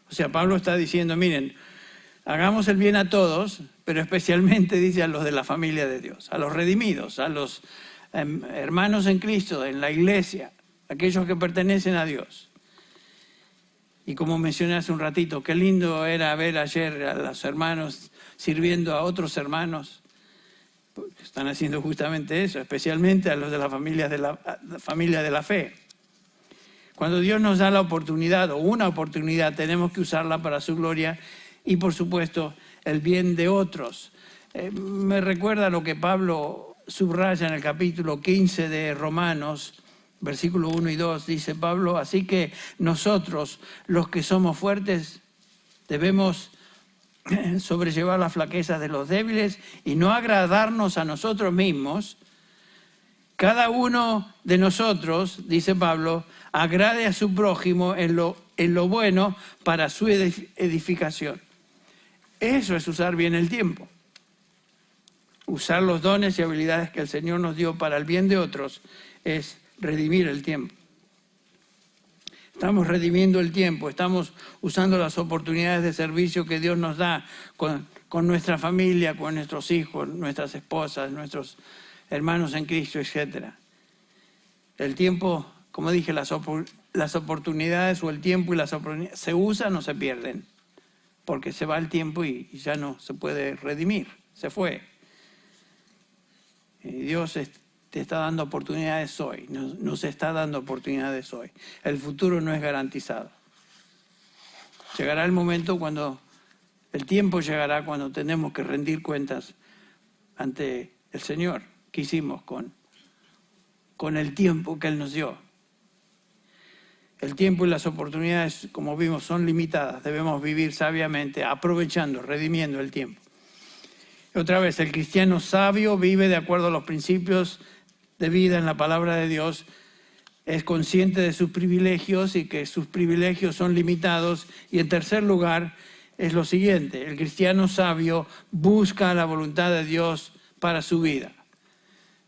Speaker 1: O sea, Pablo está diciendo, miren, hagamos el bien a todos, pero especialmente dice a los de la familia de Dios, a los redimidos, a los hermanos en Cristo, en la iglesia, aquellos que pertenecen a Dios. Y como mencioné hace un ratito, qué lindo era ver ayer a los hermanos sirviendo a otros hermanos. Están haciendo justamente eso, especialmente a los de la familia de la fe. Cuando Dios nos da la oportunidad o una oportunidad, tenemos que usarla para su gloria y, por supuesto, el bien de otros. Me recuerda lo que Pablo subraya en el capítulo 15 de Romanos, versículo 1 y 2, dice Pablo, así que nosotros, los que somos fuertes, debemos sobrellevar las flaquezas de los débiles y no agradarnos a nosotros mismos. Cada uno de nosotros, dice Pablo, agrade a su prójimo en lo bueno para su edificación. Eso es usar bien el tiempo. Usar los dones y habilidades que el Señor nos dio para el bien de otros es redimir el tiempo. Estamos redimiendo el tiempo, estamos usando las oportunidades de servicio que Dios nos da con nuestra familia, con nuestros hijos, nuestras esposas, nuestros hermanos en Cristo, etc. El tiempo, como dije, las oportunidades o el tiempo y las oportunidades se usan o se pierden, porque se va el tiempo y ya no se puede redimir, se fue. Y Dios te está dando oportunidades hoy, nos está dando oportunidades hoy. El futuro no es garantizado. Llegará el momento el tiempo llegará cuando tenemos que rendir cuentas ante el Señor. ¿Qué hicimos con el tiempo que Él nos dio? El tiempo y las oportunidades, como vimos, son limitadas. Debemos vivir sabiamente, aprovechando, redimiendo el tiempo. Otra vez, el cristiano sabio vive de acuerdo a los principios de vida en la palabra de Dios, es consciente de sus privilegios y que sus privilegios son limitados. Y en tercer lugar, es lo siguiente: el cristiano sabio busca la voluntad de Dios para su vida.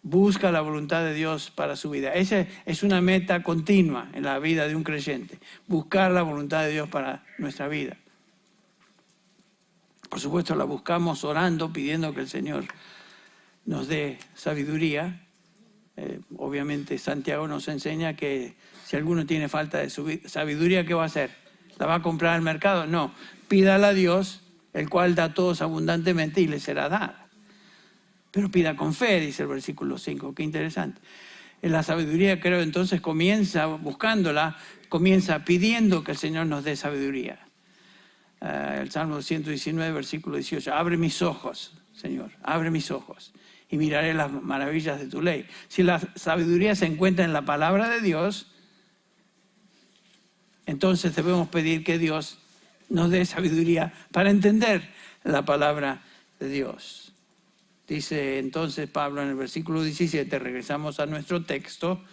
Speaker 1: Busca la voluntad de Dios para su vida. Esa es una meta continua en la vida de un creyente, buscar la voluntad de Dios para nuestra vida. Por supuesto, la buscamos orando, pidiendo que el Señor nos dé sabiduría. Obviamente Santiago nos enseña que si alguno tiene falta de sabiduría, ¿qué va a hacer? ¿La va a comprar al mercado? No, pídala a Dios, el cual da a todos abundantemente y le será dada. Pero pida con fe, dice el versículo 5, qué interesante. En la sabiduría, creo, entonces comienza buscándola, comienza pidiendo que el Señor nos dé sabiduría. El Salmo 119, versículo 18, abre mis ojos, Señor, abre mis ojos y miraré las maravillas de tu ley. Si la sabiduría se encuentra en la palabra de Dios, entonces debemos pedir que Dios nos dé sabiduría para entender la palabra de Dios. Dice entonces Pablo en el versículo 17, regresamos a nuestro texto,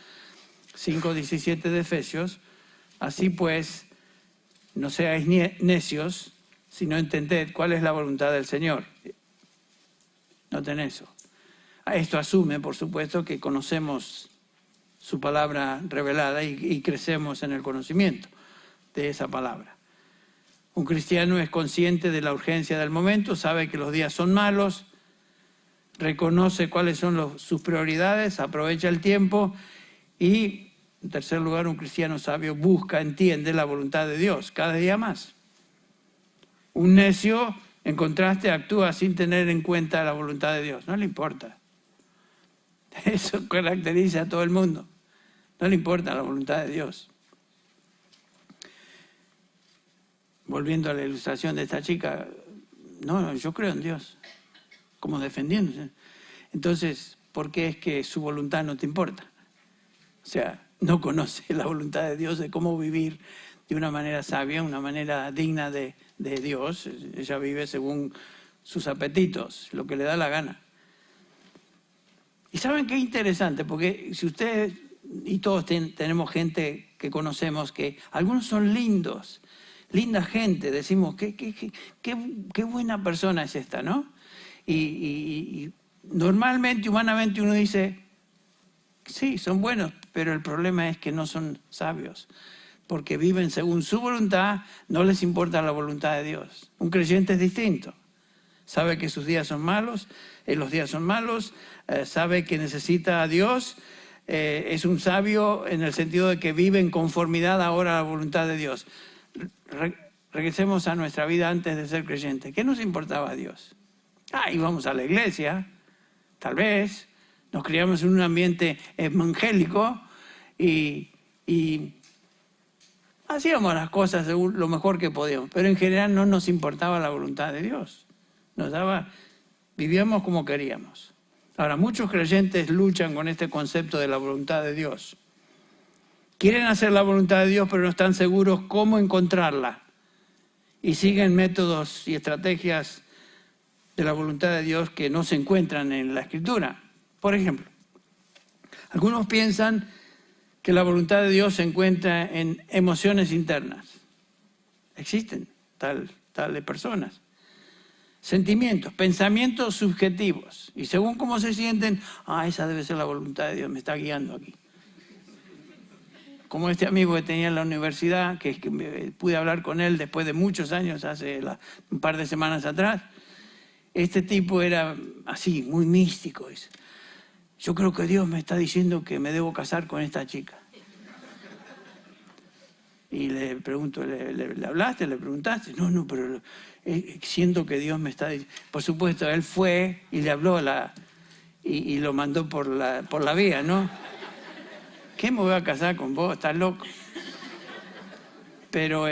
Speaker 1: 5:17 de Efesios, así pues, no seáis necios, sino entended cuál es la voluntad del Señor. Noten eso. Esto asume, por supuesto, que conocemos su palabra revelada y crecemos en el conocimiento de esa palabra. Un cristiano es consciente de la urgencia del momento, sabe que los días son malos, reconoce cuáles son sus prioridades, aprovecha el tiempo y, en tercer lugar, un cristiano sabio busca, entiende la voluntad de Dios cada día más. Un necio, en contraste, actúa sin tener en cuenta la voluntad de Dios, no le importa. Eso caracteriza a todo el mundo. No le importa la voluntad de Dios. Volviendo a la ilustración de esta chica, no, yo creo en Dios, como defendiéndose. Entonces, ¿por qué es que su voluntad no te importa? O sea, no conoce la voluntad de Dios, de cómo vivir de una manera sabia, una manera digna de Dios. Ella vive según sus apetitos, lo que le da la gana. Y ¿saben qué interesante? Porque si ustedes y todos tenemos gente que conocemos, que algunos son lindos, linda gente, decimos, qué buena persona es esta, ¿no? Y normalmente, humanamente, uno dice, sí, son buenos, pero el problema es que no son sabios, porque viven según su voluntad, no les importa la voluntad de Dios. Un creyente es distinto. Sabe que sus días son malos, los días son malos, sabe que necesita a Dios, es un sabio en el sentido de que vive en conformidad ahora a la voluntad de Dios. Regresemos a nuestra vida antes de ser creyente. ¿Qué nos importaba a Dios? Íbamos a la iglesia, tal vez, nos criamos en un ambiente evangélico y hacíamos las cosas según lo mejor que podíamos, pero en general no nos importaba la voluntad de Dios. Vivíamos como queríamos. Ahora, muchos creyentes luchan con este concepto de la voluntad de Dios. Quieren hacer la voluntad de Dios, pero no están seguros cómo encontrarla. Y siguen métodos y estrategias de la voluntad de Dios que no se encuentran en la Escritura. Por ejemplo, algunos piensan que la voluntad de Dios se encuentra en emociones internas. Existen tales personas. Sentimientos, pensamientos subjetivos. Y según cómo se sienten, esa debe ser la voluntad de Dios, me está guiando aquí. Como este amigo que tenía en la universidad, que pude hablar con él después de muchos años, hace un par de semanas atrás. Este tipo era así, muy místico. Dice, yo creo que Dios me está diciendo que me debo casar con esta chica. Y le pregunto, ¿le hablaste? ¿Le preguntaste? No, pero siento que Dios me está diciendo. Por supuesto, él fue y le habló y lo mandó por la vía, ¿no? ¿Qué me voy a casar con vos? ¿Estás loco? Pero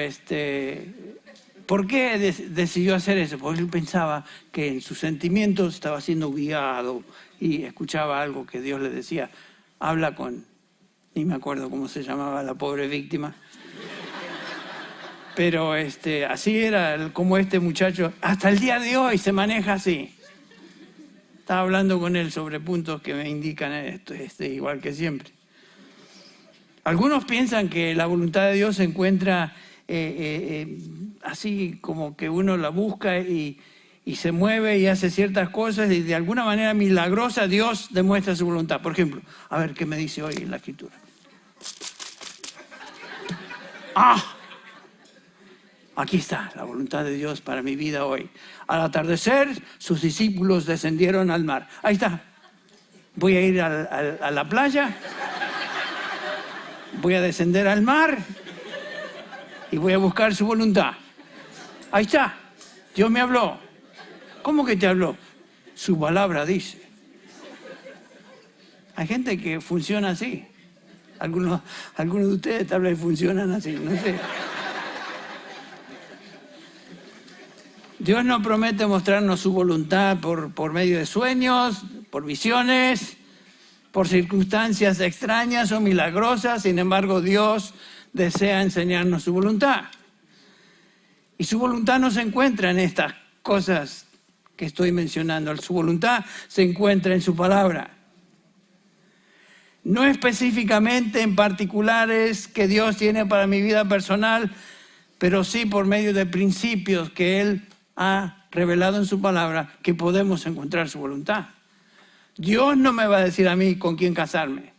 Speaker 1: ¿por qué decidió hacer eso? Porque él pensaba que en sus sentimientos estaba siendo guiado y escuchaba algo que Dios le decía. Habla con, ni me acuerdo cómo se llamaba la pobre víctima. Pero así era como este muchacho, hasta el día de hoy se maneja así. Estaba hablando con él sobre puntos que me indican esto, igual que siempre. Algunos piensan que la voluntad de Dios se encuentra así como que uno la busca y se mueve y hace ciertas cosas y de alguna manera milagrosa Dios demuestra su voluntad. Por ejemplo, a ver qué me dice hoy en la Escritura. Aquí está la voluntad de Dios para mi vida hoy. Al atardecer, sus discípulos descendieron al mar. Ahí está. Voy a ir a la playa. Voy a descender al mar y voy a buscar su voluntad. Ahí está. Dios me habló. ¿Cómo que te habló? Su palabra dice. Hay gente que funciona así. Algunos de ustedes tal vez funcionan así, no sé. Dios no promete mostrarnos su voluntad por medio de sueños, por visiones, por circunstancias extrañas o milagrosas. Sin embargo, Dios desea enseñarnos su voluntad. Y su voluntad no se encuentra en estas cosas que estoy mencionando. Su voluntad se encuentra en su palabra. No específicamente en particulares que Dios tiene para mi vida personal, pero sí por medio de principios que Él ha revelado en su palabra que podemos encontrar su voluntad. Dios no me va a decir a mí con quién casarme,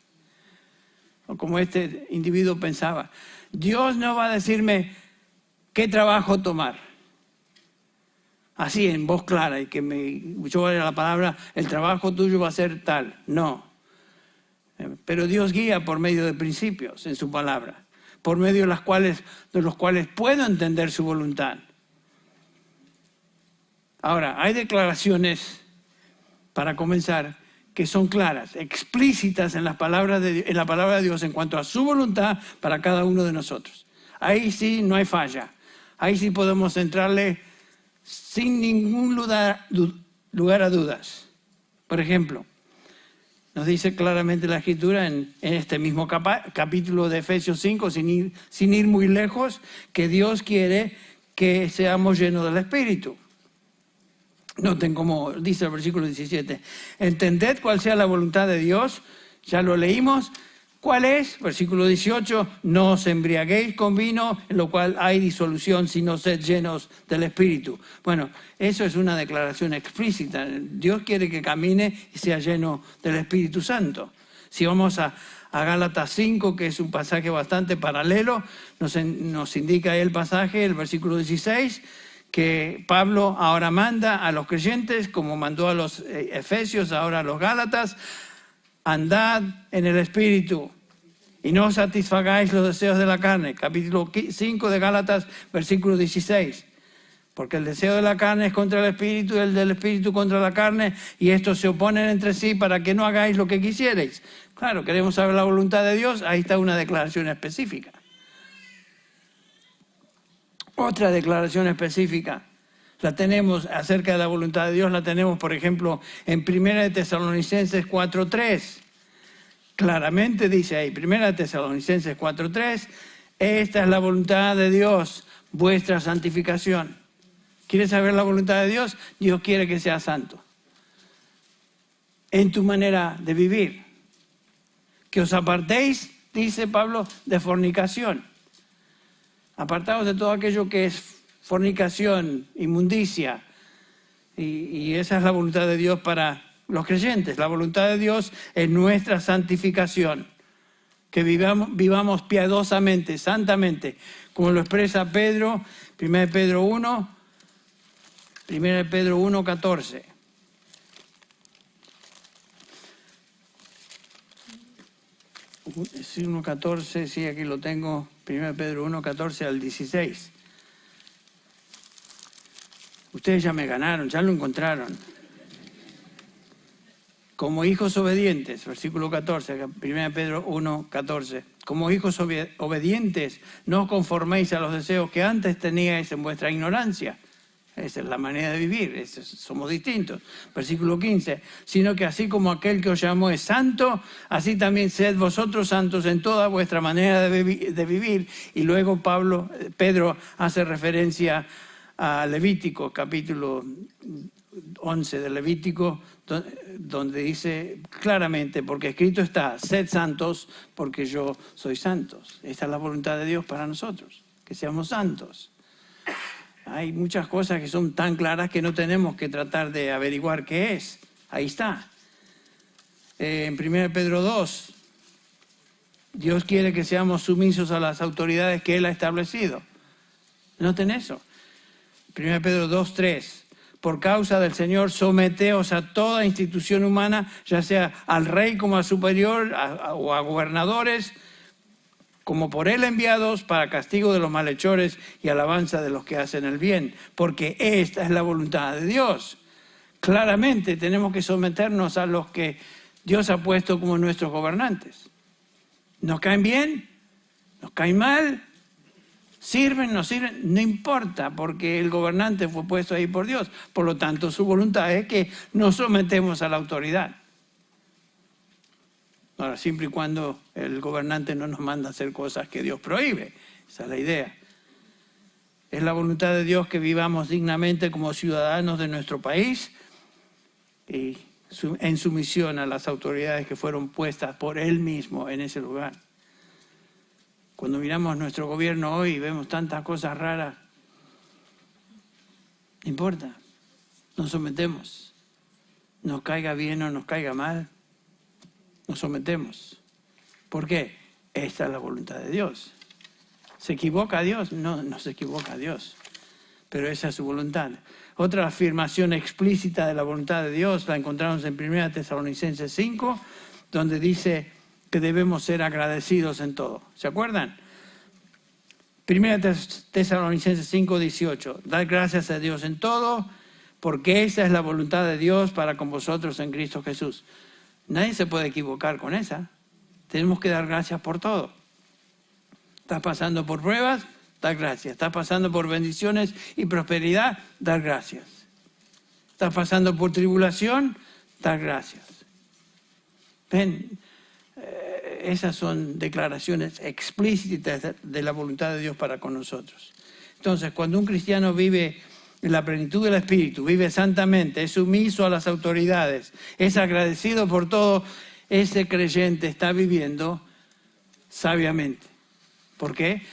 Speaker 1: o como este individuo pensaba. Dios no va a decirme qué trabajo tomar. Así en voz clara y que yo vaya la palabra, el trabajo tuyo va a ser tal. No. Pero Dios guía por medio de principios en su palabra, por medio de los cuales puedo entender su voluntad. Ahora, hay declaraciones, para comenzar, que son claras, explícitas en la palabra de Dios en cuanto a su voluntad para cada uno de nosotros. Ahí sí no hay falla. Ahí sí podemos entrarle sin ningún lugar a dudas. Por ejemplo, nos dice claramente la Escritura en este mismo capítulo de Efesios 5, sin ir muy lejos, que Dios quiere que seamos llenos del Espíritu. Noten cómo dice el versículo 17. Entended cuál sea la voluntad de Dios. Ya lo leímos. ¿Cuál es? Versículo 18. No os embriaguéis con vino, en lo cual hay disolución, sino sed llenos del Espíritu. Bueno, eso es una declaración explícita. Dios quiere que camine y sea lleno del Espíritu Santo. Si vamos a Gálatas 5, que es un pasaje bastante paralelo, nos indica el pasaje, el versículo 16, que Pablo ahora manda a los creyentes, como mandó a los efesios, ahora a los gálatas, andad en el Espíritu y no satisfagáis los deseos de la carne. Capítulo 5 de Gálatas, versículo 16. Porque el deseo de la carne es contra el Espíritu y el del Espíritu contra la carne, y estos se oponen entre sí para que no hagáis lo que quisierais. Claro, queremos saber la voluntad de Dios, ahí está una declaración específica. Otra declaración específica la tenemos acerca de la voluntad de Dios, la tenemos, por ejemplo, en 1 Tesalonicenses 4:3. Claramente dice ahí, 1 Tesalonicenses 4:3, esta es la voluntad de Dios, vuestra santificación. ¿Quieres saber la voluntad de Dios? Dios quiere que seas santo en tu manera de vivir. Que os apartéis, dice Pablo, de fornicación. Apartados de todo aquello que es fornicación, inmundicia, Y esa es la voluntad de Dios para los creyentes. La voluntad de Dios es nuestra santificación. Que vivamos piadosamente, santamente, como lo expresa Pedro, 1 Pedro 1, 14. 1:14, sí, aquí lo tengo, 1 Pedro 1:14 al 16. Ustedes ya me ganaron, ya lo encontraron. Como hijos obedientes, versículo 14, 1 Pedro 1:14. Como hijos obedientes, no os conforméis a los deseos que antes teníais en vuestra ignorancia. Esa es la manera de vivir, somos distintos. Versículo 15, sino que así como aquel que os llamó es santo, así también sed vosotros santos en toda vuestra manera de vivir. Y luego Pedro hace referencia a Levítico, capítulo 11 de Levítico, donde dice claramente, porque escrito está, sed santos porque yo soy santos. Esta es la voluntad de Dios para nosotros, que seamos santos. Hay muchas cosas que son tan claras que no tenemos que tratar de averiguar qué es. Ahí está. En 1 Pedro 2, Dios quiere que seamos sumisos a las autoridades que Él ha establecido. Noten eso. 1 Pedro 2:3. Por causa del Señor, someteos a toda institución humana, ya sea al rey como al superior o a gobernadores, como por Él enviados para castigo de los malhechores y alabanza de los que hacen el bien, porque esta es la voluntad de Dios. Claramente tenemos que someternos a los que Dios ha puesto como nuestros gobernantes. ¿Nos caen bien? ¿Nos caen mal? ¿Sirven? ¿No sirven? No importa, porque el gobernante fue puesto ahí por Dios. Por lo tanto, su voluntad es que nos sometemos a la autoridad. Ahora, siempre y cuando el gobernante no nos manda a hacer cosas que Dios prohíbe. Esa es la idea. Es la voluntad de Dios que vivamos dignamente como ciudadanos de nuestro país y en sumisión a las autoridades que fueron puestas por Él mismo en ese lugar. Cuando miramos nuestro gobierno hoy y vemos tantas cosas raras, no importa, nos sometemos. Nos caiga bien o nos caiga mal, nos sometemos. ¿Por qué? Esta es la voluntad de Dios. ¿Se equivoca Dios? No, no se equivoca Dios, pero esa es su voluntad. Otra afirmación explícita de la voluntad de Dios la encontramos en 1 Tesalonicenses 5, donde dice que debemos ser agradecidos en todo. ¿Se acuerdan? 1 Tesalonicenses 5, 18. Dad gracias a Dios en todo, porque esa es la voluntad de Dios para con vosotros en Cristo Jesús. Nadie se puede equivocar con esa. Tenemos que dar gracias por todo. ¿Estás pasando por pruebas? Dar gracias. ¿Estás pasando por bendiciones y prosperidad? Dar gracias. ¿Estás pasando por tribulación? Dar gracias. Ven, esas son declaraciones explícitas de la voluntad de Dios para con nosotros. Entonces, cuando un cristiano vive en la plenitud del Espíritu, vive santamente, es sumiso a las autoridades, es agradecido por todo, ese creyente está viviendo sabiamente. ¿Por qué?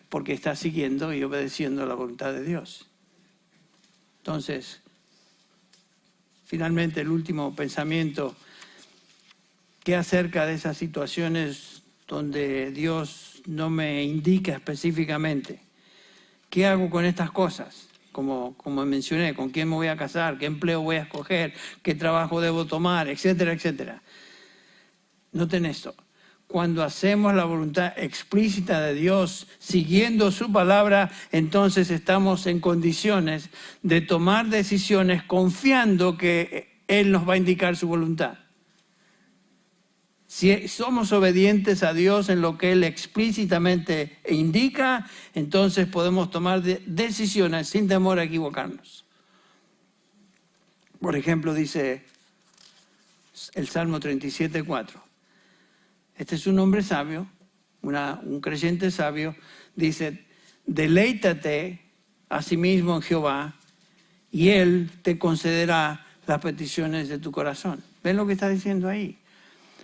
Speaker 1: Porque está siguiendo y obedeciendo la voluntad de Dios. Entonces, finalmente el último pensamiento, ¿qué acerca de esas situaciones donde Dios no me indica específicamente? ¿Qué hago con estas cosas? Como mencioné, ¿con quién me voy a casar? ¿Qué empleo voy a escoger? ¿Qué trabajo debo tomar? Etcétera, etcétera. Noten esto. Cuando hacemos la voluntad explícita de Dios, siguiendo su palabra, entonces estamos en condiciones de tomar decisiones confiando que Él nos va a indicar su voluntad. Si somos obedientes a Dios en lo que Él explícitamente indica, entonces podemos tomar decisiones sin temor a equivocarnos. Por ejemplo, dice el Salmo 37:4. Este es un hombre sabio, un creyente sabio, dice, deleítate a sí mismo en Jehová y Él te concederá las peticiones de tu corazón. ¿Ven lo que está diciendo ahí?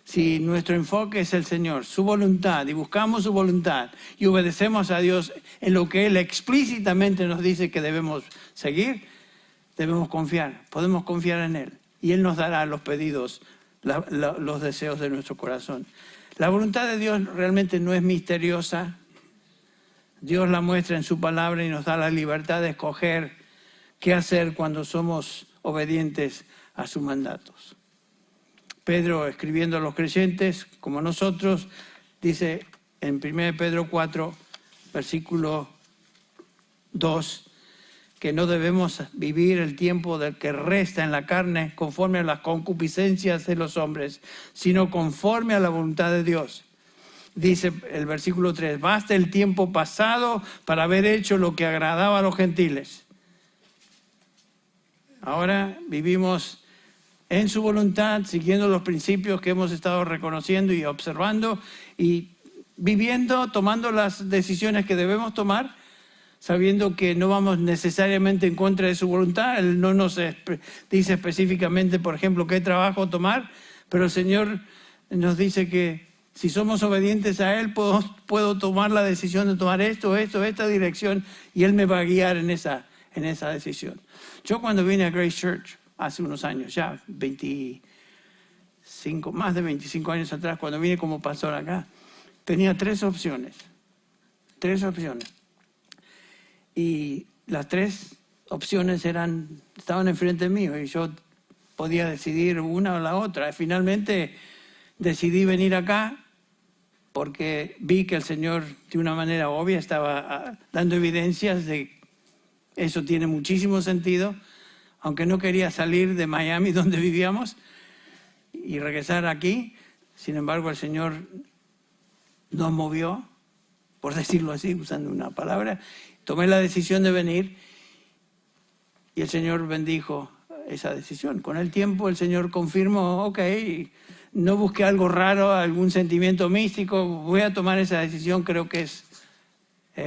Speaker 1: Si nuestro enfoque es el Señor, su voluntad, y buscamos su voluntad y obedecemos a Dios en lo que Él explícitamente nos dice que debemos seguir, debemos confiar, podemos confiar en Él. Y Él nos dará los pedidos, los deseos de nuestro corazón. La voluntad de Dios realmente no es misteriosa. Dios la muestra en su palabra y nos da la libertad de escoger qué hacer cuando somos obedientes a sus mandatos. Pedro, escribiendo a los creyentes como nosotros, dice en 1 Pedro 4, versículo 2, que no debemos vivir el tiempo del que resta en la carne conforme a las concupiscencias de los hombres, sino conforme a la voluntad de Dios. Dice el versículo 3, basta el tiempo pasado para haber hecho lo que agradaba a los gentiles. Ahora vivimos en su voluntad, siguiendo los principios que hemos estado reconociendo y observando y viviendo, tomando las decisiones que debemos tomar, sabiendo que no vamos necesariamente en contra de su voluntad. Él no nos dice específicamente, por ejemplo, qué trabajo tomar, pero el Señor nos dice que si somos obedientes a Él, puedo tomar la decisión de tomar esta dirección, y Él me va a guiar en esa decisión. Yo cuando vine a Grace Church, hace unos años, ya más de 25 años atrás, cuando vine como pastor acá, tenía tres opciones. Y las tres opciones estaban enfrente mío y yo podía decidir una o la otra. Finalmente decidí venir acá porque vi que el Señor de una manera obvia estaba dando evidencias de que eso tiene muchísimo sentido, aunque no quería salir de Miami donde vivíamos y regresar aquí. Sin embargo, el Señor nos movió, por decirlo así, usando una palabra. Tomé la decisión de venir y el Señor bendijo esa decisión. Con el tiempo el Señor confirmó, ok, no busqué algo raro, algún sentimiento místico, voy a tomar esa decisión, creo que es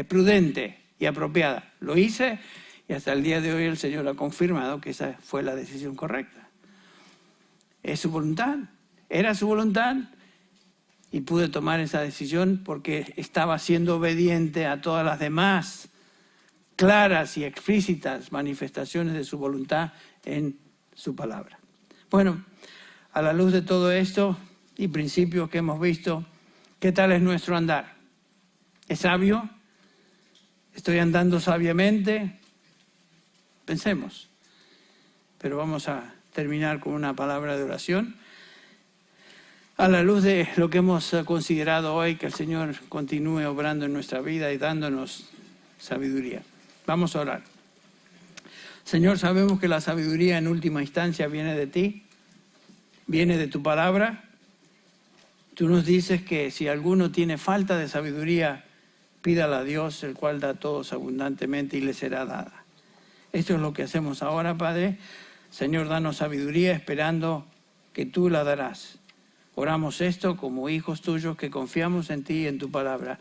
Speaker 1: prudente y apropiada. Lo hice y hasta el día de hoy el Señor ha confirmado que esa fue la decisión correcta. Es su voluntad, era su voluntad, y pude tomar esa decisión porque estaba siendo obediente a todas las demás claras y explícitas manifestaciones de su voluntad en su palabra. Bueno, a la luz de todo esto y principios que hemos visto, ¿qué tal es nuestro andar? ¿Es sabio? ¿Estoy andando sabiamente? Pensemos. Pero vamos a terminar con una palabra de oración. A la luz de lo que hemos considerado hoy, que el Señor continúe obrando en nuestra vida y dándonos sabiduría. Vamos a orar. Señor, sabemos que la sabiduría en última instancia viene de ti, viene de tu palabra. Tú nos dices que si alguno tiene falta de sabiduría, pídala a Dios, el cual da a todos abundantemente y le será dada. Esto es lo que hacemos ahora, Padre. Señor, danos sabiduría esperando que tú la darás. Oramos esto como hijos tuyos que confiamos en ti y en tu palabra,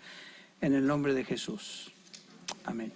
Speaker 1: en el nombre de Jesús. Amén.